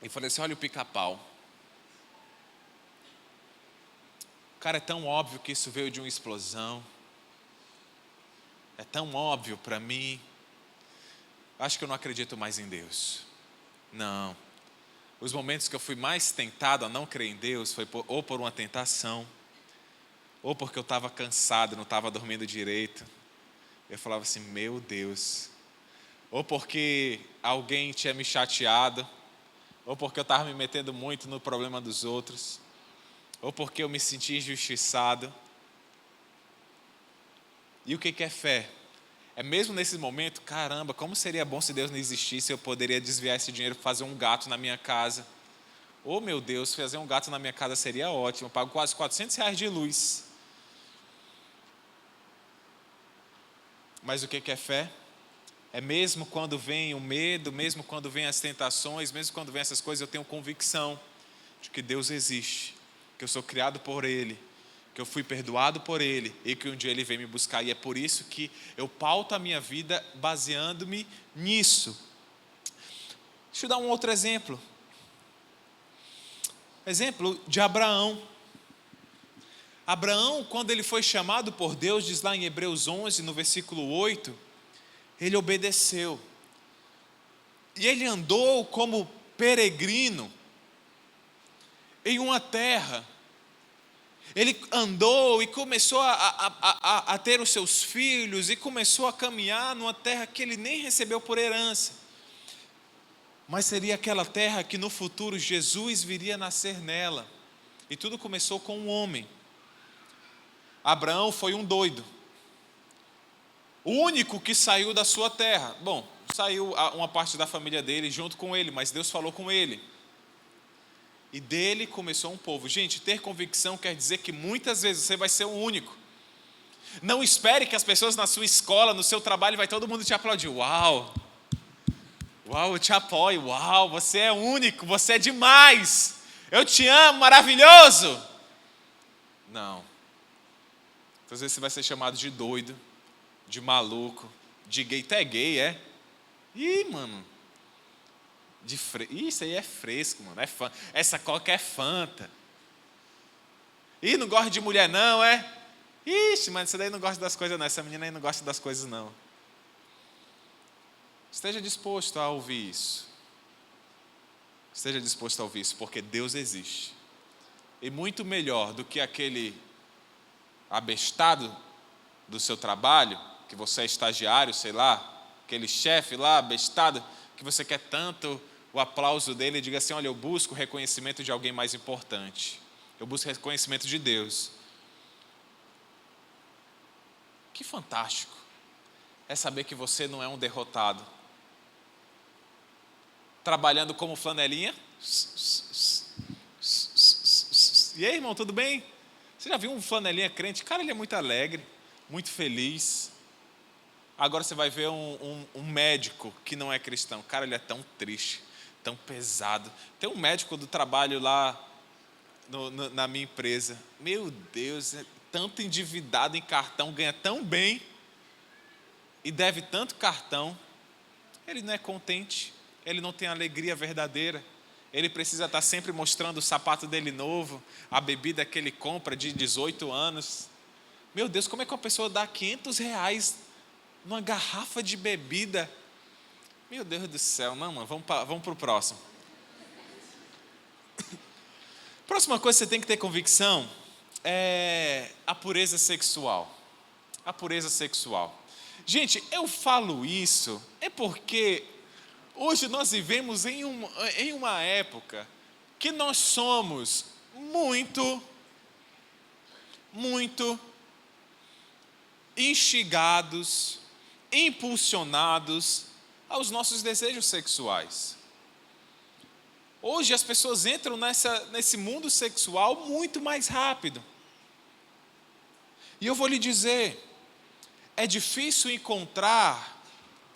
e falei assim, olha o pica-pau. Cara, é tão óbvio que isso veio de uma explosão. É tão óbvio para mim. Acho que eu não acredito mais em Deus. Não. Os momentos que eu fui mais tentado a não crer em Deus foi ou por uma tentação, ou porque eu estava cansado, não estava dormindo direito. Eu falava assim, meu Deus. Ou porque alguém tinha me chateado, ou porque eu estava me metendo muito no problema dos outros, ou porque eu me senti injustiçado. E o que é fé? É mesmo nesse momento, caramba, como seria bom se Deus não existisse, eu poderia desviar esse dinheiro para fazer um gato na minha casa. Oh meu Deus, fazer um gato na minha casa seria ótimo, eu pago quase R$400 de luz. Mas o que é fé? É mesmo quando vem o medo, mesmo quando vem as tentações, mesmo quando vem essas coisas, eu tenho convicção de que Deus existe, que eu sou criado por Ele, que eu fui perdoado por Ele e que um dia Ele vem me buscar. E é por isso que eu pauto a minha vida baseando-me nisso. Deixa eu dar um outro exemplo. Exemplo de Abraão. Abraão, quando ele foi chamado por Deus, diz lá em Hebreus 11, no versículo 8, ele obedeceu. E ele andou como peregrino em uma terra. Ele andou e começou a ter os seus filhos e começou a caminhar numa terra que ele nem recebeu por herança. Mas seria aquela terra que no futuro Jesus viria nascer nela. E tudo começou com um homem. Abraão foi um doido. O único que saiu da sua terra. Bom, saiu uma parte da família dele junto com ele, mas Deus falou com ele. E dele começou um povo. Gente, ter convicção quer dizer que muitas vezes você vai ser o único. Não espere que as pessoas na sua escola, no seu trabalho, vai todo mundo te aplaudir. Uau! Uau, eu te apoio. Uau, você é único, você é demais. Eu te amo, maravilhoso. Não. Às vezes você vai ser chamado de doido, de maluco, de gay. Tu é gay, é? Ih, mano. Isso aí é fresco, mano. É fã. Essa coca é Fanta. Ih, não gosta de mulher não, é? Ixi, mas essa daí não gosta das coisas não. Essa menina aí não gosta das coisas não. Esteja disposto a ouvir isso. Esteja disposto a ouvir isso, porque Deus existe. E muito melhor do que aquele abestado do seu trabalho, que você é estagiário, sei lá, aquele chefe lá, abestado, que você quer tanto o aplauso dele e diga assim, olha, eu busco o reconhecimento de alguém mais importante. Eu busco o reconhecimento de Deus. Que fantástico é saber que você não é um derrotado. Trabalhando como flanelinha. E aí, irmão, tudo bem? Você já viu um flanelinha crente? Cara, ele é muito alegre, muito feliz. Agora você vai ver um médico que não é cristão. Cara, ele é tão triste, tão pesado. Tem um médico do trabalho lá na minha empresa. Meu Deus, é tanto endividado em cartão, ganha tão bem e deve tanto cartão. Ele não é contente, ele não tem alegria verdadeira. Ele precisa estar sempre mostrando o sapato dele novo, a bebida que ele compra de 18 anos. Meu Deus, como é que uma pessoa dá R$500 numa garrafa de bebida Meu Deus do céu, não, mano, vamos para o próximo. Próxima coisa que você tem que ter convicção é a pureza sexual. A pureza sexual. Gente, eu falo isso é porque hoje nós vivemos em uma época que nós somos muito instigados, impulsionados aos nossos desejos sexuais. Hoje as pessoas entram nesse mundo sexual muito mais rápido. E eu vou lhe dizer, é difícil encontrar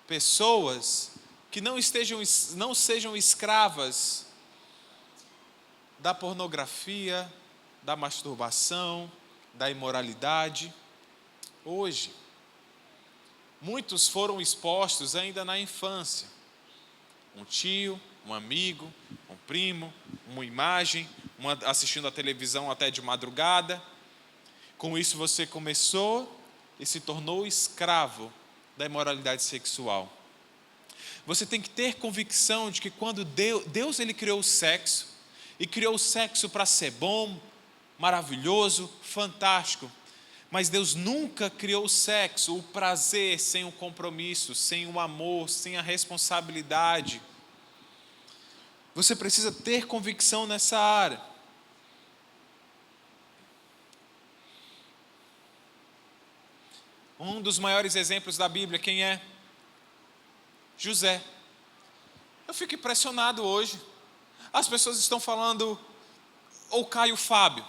pessoas que não sejam escravas da pornografia, da masturbação, da imoralidade. Hoje, muitos foram expostos ainda na infância. Um tio, um amigo, um primo, uma imagem, assistindo a televisão até de madrugada. Com isso você começou e se tornou escravo da imoralidade sexual. Você tem que ter convicção de que quando Deus ele criou o sexo, e criou o sexo para ser bom, maravilhoso, fantástico, mas Deus nunca criou o sexo, o prazer, sem o compromisso, sem o amor, sem a responsabilidade. Você precisa ter convicção nessa área. Um dos maiores exemplos da Bíblia, quem é? José. Eu fico impressionado hoje. As pessoas estão falando, ou Caio Fábio.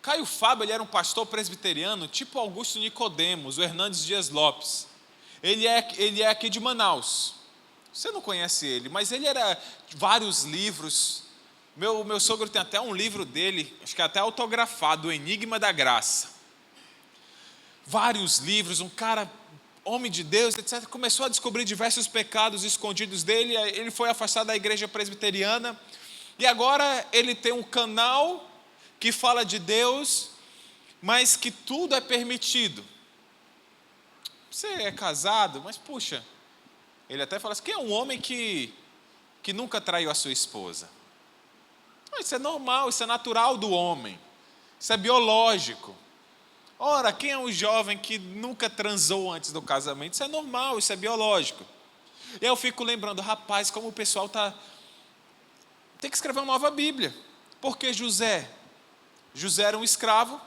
Caio Fábio, ele era um pastor presbiteriano, tipo Augusto Nicodemos, o Hernandes Dias Lopes. Ele é aqui de Manaus. Você não conhece ele, mas ele era vários livros. Meu sogro tem até um livro dele, acho que é até autografado, O Enigma da Graça. Vários livros, um cara, homem de Deus, etc. Começou a descobrir diversos pecados escondidos dele. Ele foi afastado da igreja presbiteriana. E agora ele tem um canal que fala de Deus, mas que tudo é permitido. Você é casado, mas puxa, ele até fala assim, quem é um homem que nunca traiu a sua esposa? Isso é normal, isso é natural do homem, isso é biológico. Ora, quem é um jovem que nunca transou antes do casamento? Isso é normal, isso é biológico. E eu fico lembrando, rapaz, como o pessoal tem que escrever uma nova Bíblia. Porque José era um escravo,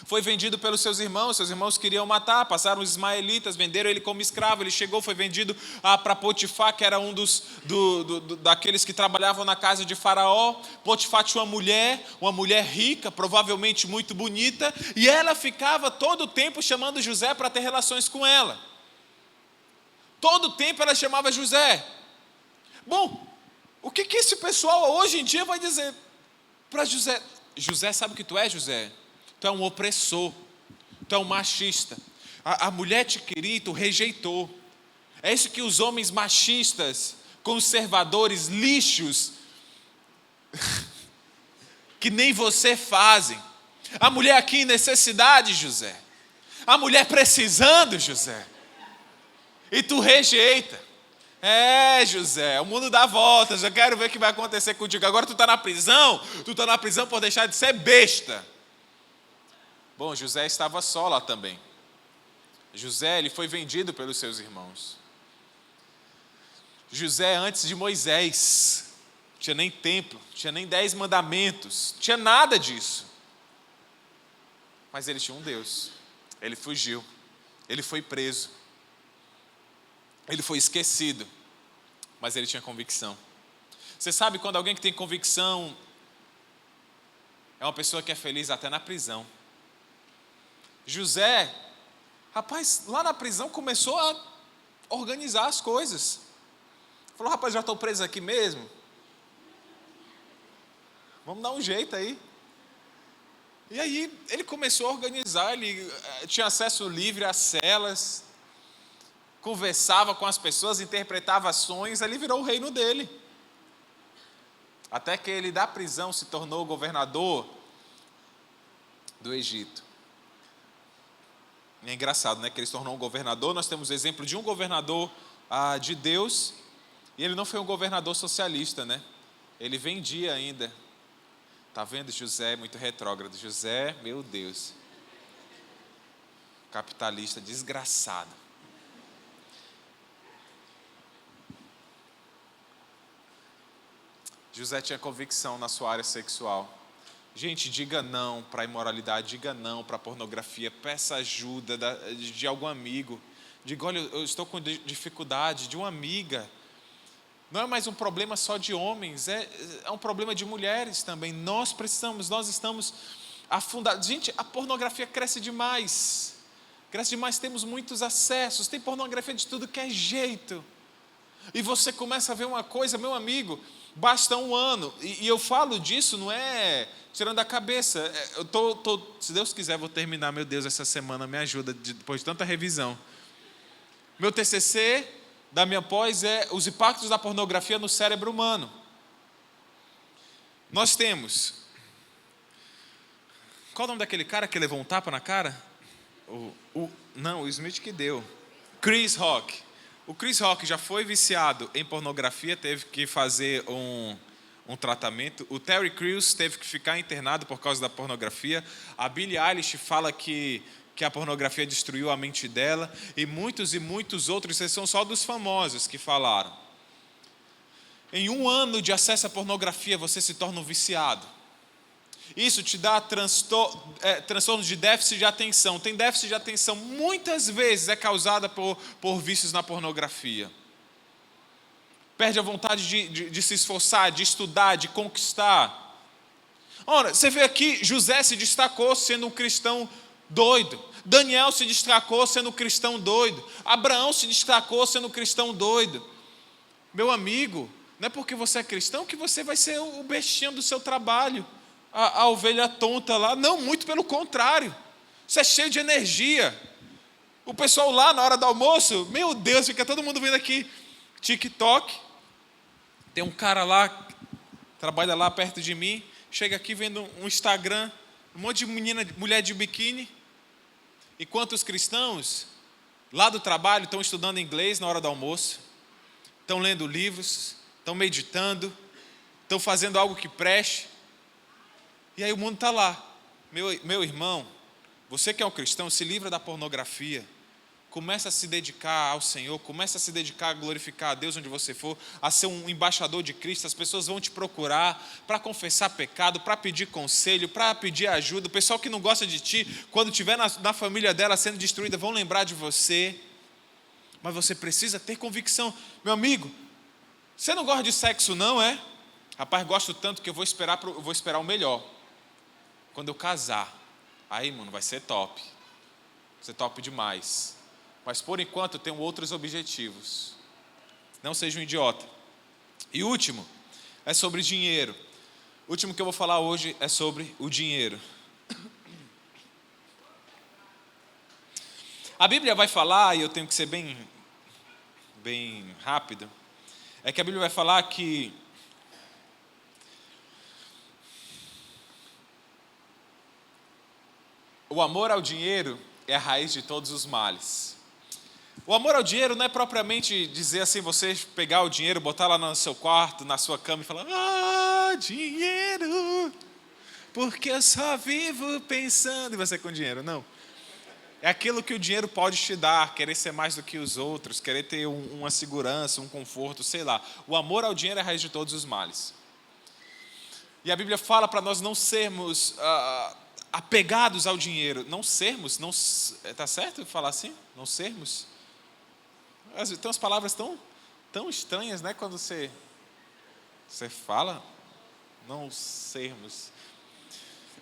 foi vendido pelos seus irmãos queriam matar, passaram os ismaelitas, venderam ele como escravo, ele chegou, foi vendido para Potifar, que era um daqueles que trabalhavam na casa de Faraó. Potifar tinha uma mulher rica, provavelmente muito bonita, e ela ficava todo o tempo chamando José para ter relações com ela. Todo o tempo ela chamava José. Bom, o que esse pessoal hoje em dia vai dizer para José? José, sabe o que tu é, José? Tu é um opressor, tu é um machista. A mulher te queria e tu rejeitou. É isso que os homens machistas, conservadores, lixos, que nem você fazem. A mulher aqui em necessidade, José. A mulher precisando, José. E tu rejeita. José, o mundo dá voltas, eu quero ver o que vai acontecer contigo. Agora tu está na prisão por deixar de ser besta. Bom, José estava só lá também. José, ele foi vendido pelos seus irmãos. José, antes de Moisés, não tinha nem templo, não tinha nem 10 mandamentos, não tinha nada disso. Mas ele tinha um Deus. Ele fugiu, ele foi preso, ele foi esquecido, mas ele tinha convicção. Você sabe quando alguém que tem convicção é uma pessoa que é feliz até na prisão. José, rapaz, lá na prisão começou a organizar as coisas. Falou, rapaz, já estou preso aqui mesmo. Vamos dar um jeito aí. E aí ele começou a organizar, ele tinha acesso livre às celas, conversava com as pessoas, interpretava sonhos, ali virou o reino dele. Até que ele da prisão se tornou governador do Egito. E é engraçado, né? Que ele se tornou um governador. Nós temos o exemplo de um governador de Deus, e ele não foi um governador socialista, né? Ele vendia ainda. Tá vendo? José é muito retrógrado. José, meu Deus, capitalista desgraçado. José tinha convicção na sua área sexual. Gente, diga não para a imoralidade, diga não para a pornografia, peça ajuda de algum amigo. Diga, olha, eu estou com dificuldade, de uma amiga. Não é mais um problema só de homens, é um problema de mulheres também. Nós estamos afundados. Gente, a pornografia cresce demais. Cresce demais, temos muitos acessos, tem pornografia de tudo que é jeito. E você começa a ver uma coisa, meu amigo, basta um ano. E eu falo disso, não é tirando a cabeça. Se Deus quiser, vou terminar, meu Deus, essa semana me ajuda, depois de tanta revisão. Meu TCC da minha pós é os impactos da pornografia no cérebro humano. Nós temos... Qual o nome daquele cara que levou um tapa na cara? O Smith que deu. Chris Rock. O Chris Rock já foi viciado em pornografia, teve que fazer um tratamento. O Terry Crews teve que ficar internado por causa da pornografia. A Billie Eilish fala que a pornografia destruiu a mente dela. E muitos outros, esses são só dos famosos que falaram. Em 1 ano de acesso à pornografia, você se torna um viciado. Isso te dá transtorno de déficit de atenção. Tem déficit de atenção, muitas vezes é causada por vícios na pornografia. Perde a vontade de se esforçar, de estudar, de conquistar. Ora, você vê aqui, José se destacou sendo um cristão doido. Daniel se destacou sendo um cristão doido. Abraão se destacou sendo um cristão doido. Meu amigo, não é porque você é cristão que você vai ser o bestinho do seu trabalho. A ovelha tonta lá. Não, muito pelo contrário. Você é cheio de energia. O pessoal lá na hora do almoço, meu Deus, fica todo mundo vendo aqui TikTok. Tem um cara lá, trabalha lá perto de mim, chega aqui vendo um Instagram, um monte de mulher de biquíni. Enquanto os cristãos lá do trabalho estão estudando inglês na hora do almoço, estão lendo livros, estão meditando, estão fazendo algo que preste. E aí o mundo está lá. Meu irmão, você que é um cristão, se livra da pornografia. Começa a se dedicar ao Senhor, começa a se dedicar a glorificar a Deus onde você for, a ser um embaixador de Cristo. As pessoas vão te procurar para confessar pecado, para pedir conselho, para pedir ajuda. O pessoal que não gosta de ti, quando estiver na família dela sendo destruída, vão lembrar de você. Mas você precisa ter convicção. Meu amigo, você não gosta de sexo não, é? Rapaz, gosto tanto que eu vou esperar o melhor. Quando eu casar, aí, mano, vai ser top. Vai ser top demais. Mas, por enquanto, eu tenho outros objetivos. Não seja um idiota. E o último é sobre dinheiro. O último que eu vou falar hoje é sobre o dinheiro. A Bíblia vai falar, e eu tenho que ser bem rápido, é que a Bíblia vai falar que o amor ao dinheiro é a raiz de todos os males. O amor ao dinheiro não é propriamente dizer assim, você pegar o dinheiro, botar lá no seu quarto, na sua cama e falar, dinheiro, porque eu só vivo pensando em você com dinheiro. Não. É aquilo que o dinheiro pode te dar, querer ser mais do que os outros, querer ter uma segurança, um conforto, sei lá. O amor ao dinheiro é a raiz de todos os males. E a Bíblia fala para nós não sermos apegados ao dinheiro. Não sermos, tá certo falar assim? Não sermos? Tem umas palavras tão estranhas, né? Quando você fala, não sermos.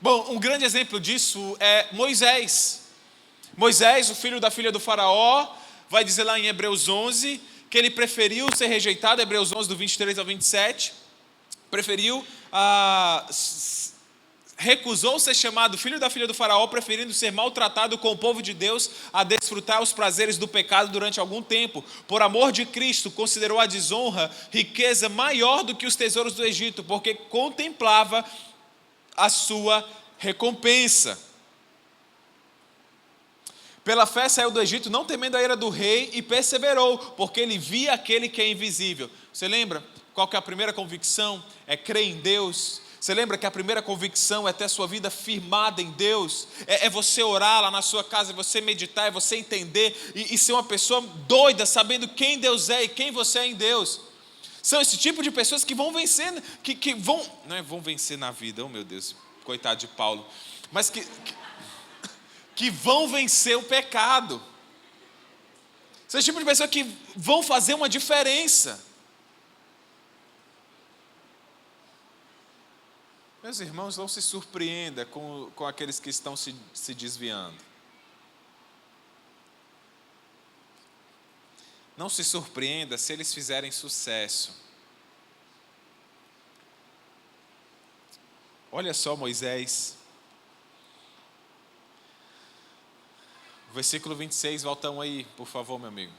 Bom, um grande exemplo disso é Moisés. Moisés, o filho da filha do faraó, vai dizer lá em Hebreus 11, que ele preferiu ser rejeitado, Hebreus 11, do 23 ao 27, preferiu recusou ser chamado filho da filha do faraó, preferindo ser maltratado com o povo de Deus a desfrutar os prazeres do pecado durante algum tempo. Por amor de Cristo, considerou a desonra riqueza maior do que os tesouros do Egito, porque contemplava a sua recompensa. Pela fé saiu do Egito, não temendo a ira do rei, e perseverou, porque ele via aquele que é invisível. Você lembra qual que é a primeira convicção? É crer em Deus. Você lembra que a primeira convicção é ter a sua vida firmada em Deus? É você orar lá na sua casa, é você meditar, é você entender e ser uma pessoa doida, sabendo quem Deus é e quem você é em Deus. São esse tipo de pessoas que vão vencer, que vão, não é vão vencer na vida, oh meu Deus, coitado de Paulo, mas que vão vencer o pecado. São esse tipo de pessoas que vão fazer uma diferença. Meus irmãos, não se surpreenda com aqueles que estão se desviando. Não se surpreenda se eles fizerem sucesso. Olha só Moisés. Versículo 26, voltamos aí, por favor, meu amigo.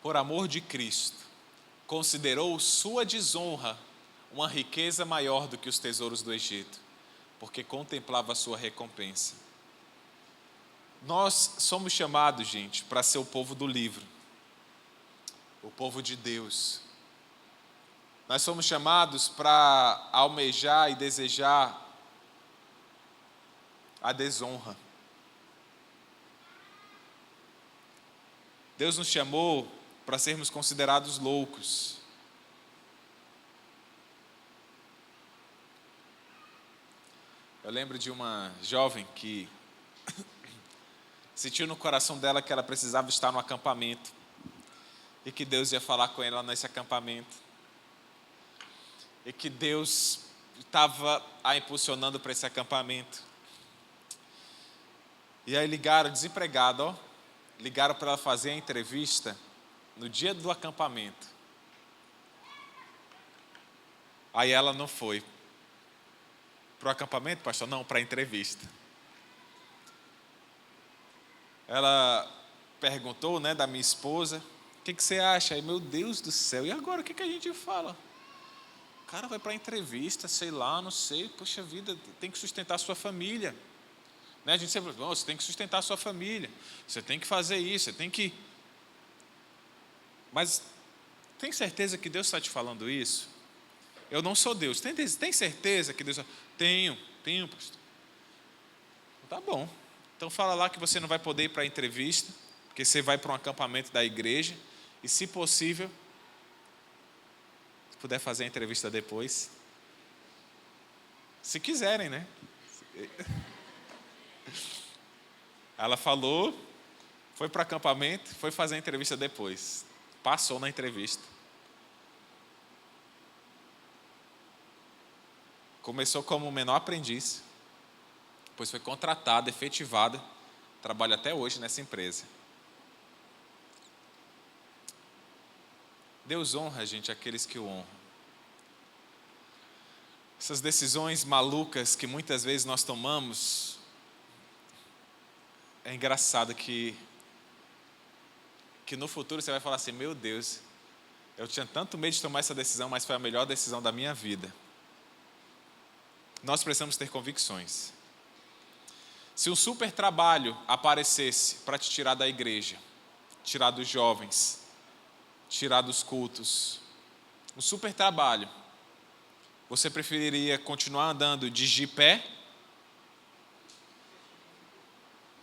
Por amor de Cristo, considerou sua desonra uma riqueza maior do que os tesouros do Egito, porque contemplava a sua recompensa. Nós somos chamados, gente, para ser o povo do livro, o povo de Deus. Nós somos chamados para almejar e desejar a desonra. Deus nos chamou para sermos considerados loucos. Eu lembro de uma jovem que sentiu no coração dela que ela precisava estar no acampamento e que Deus ia falar com ela nesse acampamento e que Deus estava a impulsionando para esse acampamento. E aí ligaram, desempregada, ligaram para ela fazer a entrevista no dia do acampamento. Aí ela não foi. Para o acampamento, pastor? Não, para a entrevista. Ela perguntou, né, da minha esposa, o que você acha? Aí, meu Deus do céu, e agora o que a gente fala? O cara vai para a entrevista, sei lá, não sei, poxa vida, tem que sustentar a sua família. Né? A gente sempre fala, você tem que sustentar a sua família, você tem que fazer isso, você tem que... Mas tem certeza que Deus está te falando isso? Eu não sou Deus. Tem certeza que Deus... Tenho, pastor. Tá bom. Então fala lá que você não vai poder ir para a entrevista, porque você vai para um acampamento da igreja, e se possível, se puder fazer a entrevista depois. Se quiserem, né? Ela falou, foi para o acampamento, foi fazer a entrevista depois. Passou na entrevista. Começou como menor aprendiz, depois foi contratada, efetivada, trabalha até hoje nessa empresa. Deus honra, gente, aqueles que o honram. Essas decisões malucas que muitas vezes nós tomamos, é engraçado que no futuro você vai falar assim, meu Deus, eu tinha tanto medo de tomar essa decisão, mas foi a melhor decisão da minha vida. Nós precisamos ter convicções. Se um super trabalho aparecesse para te tirar da igreja, tirar dos jovens, tirar dos cultos, um super trabalho, você preferiria continuar andando de jipé,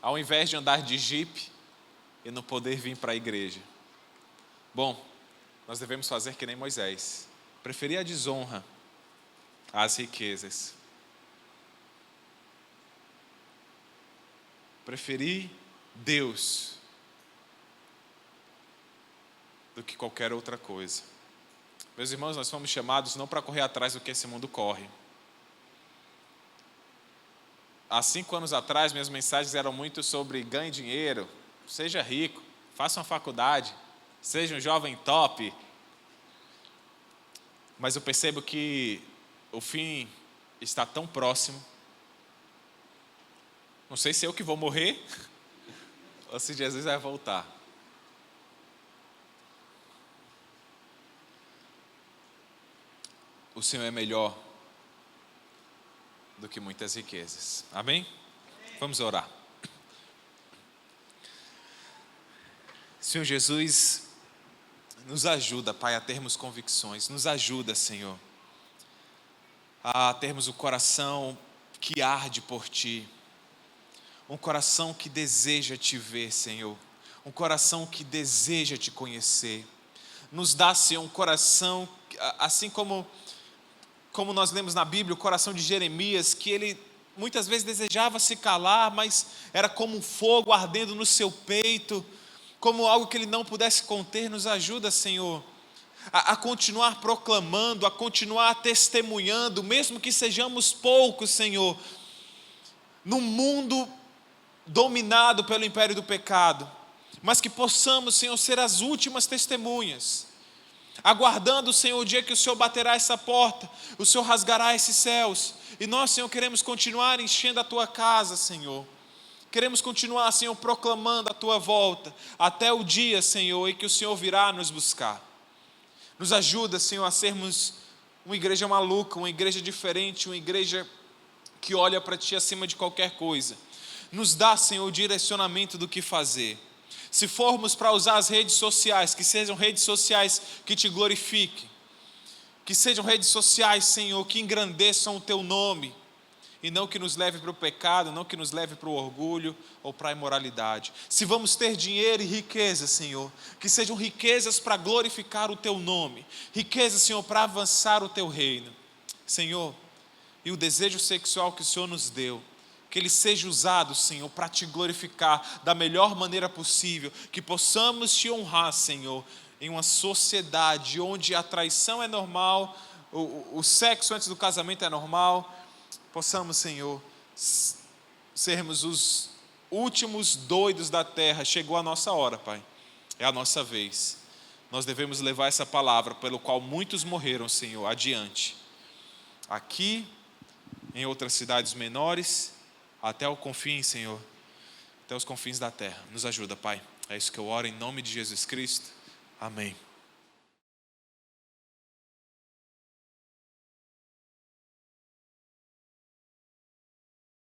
ao invés de andar de jipe e não poder vir para a igreja? Bom, nós devemos fazer que nem Moisés, preferir a desonra às riquezas. Preferir Deus do que qualquer outra coisa. Meus irmãos, nós fomos chamados não para correr atrás do que esse mundo corre. Há 5 anos atrás, minhas mensagens eram muito sobre ganhe dinheiro, seja rico, faça uma faculdade, seja um jovem top. Mas eu percebo que o fim está tão próximo. Não sei se eu que vou morrer ou se Jesus vai voltar. O Senhor é melhor do que muitas riquezas. Amém? Vamos orar. Senhor Jesus, nos ajuda, Pai, a termos convicções. Nos ajuda, Senhor, a termos o coração que arde por Ti. Um coração que deseja Te ver, Senhor. Um coração que deseja Te conhecer. Nos dá, Senhor, um coração, assim como nós lemos na Bíblia, o coração de Jeremias, que ele muitas vezes desejava se calar, mas era como um fogo ardendo no seu peito, como algo que ele não pudesse conter. Nos ajuda, Senhor, a continuar proclamando, a continuar testemunhando, mesmo que sejamos poucos, Senhor, num mundo dominado pelo império do pecado, mas que possamos, Senhor, ser as últimas testemunhas, aguardando, Senhor, o dia que o Senhor baterá essa porta, o Senhor rasgará esses céus, e nós, Senhor, queremos continuar enchendo a Tua casa, Senhor. Queremos continuar, Senhor, proclamando a Tua volta, até o dia, Senhor, em que o Senhor virá nos buscar. Nos ajuda, Senhor, a sermos uma igreja maluca, uma igreja diferente, uma igreja que olha para Ti acima de qualquer coisa. Nos dá, Senhor, o direcionamento do que fazer. Se formos para usar as redes sociais, que sejam redes sociais que Te glorifiquem, que sejam redes sociais, Senhor, que engrandeçam o Teu nome, e não que nos leve para o pecado, não que nos leve para o orgulho ou para a imoralidade. Se vamos ter dinheiro e riqueza, Senhor, que sejam riquezas para glorificar o Teu nome, riquezas, Senhor, para avançar o Teu reino, Senhor. E o desejo sexual que o Senhor nos deu, que ele seja usado, Senhor, para Te glorificar da melhor maneira possível, que possamos Te honrar, Senhor, em uma sociedade onde a traição é normal, o sexo antes do casamento é normal. Possamos, Senhor, sermos os últimos doidos da terra. Chegou a nossa hora, Pai, é a nossa vez. Nós devemos levar essa palavra pelo qual muitos morreram, Senhor, adiante, aqui, em outras cidades menores, até o confim, Senhor, até os confins da terra. Nos ajuda, Pai. É isso que eu oro em nome de Jesus Cristo. Amém.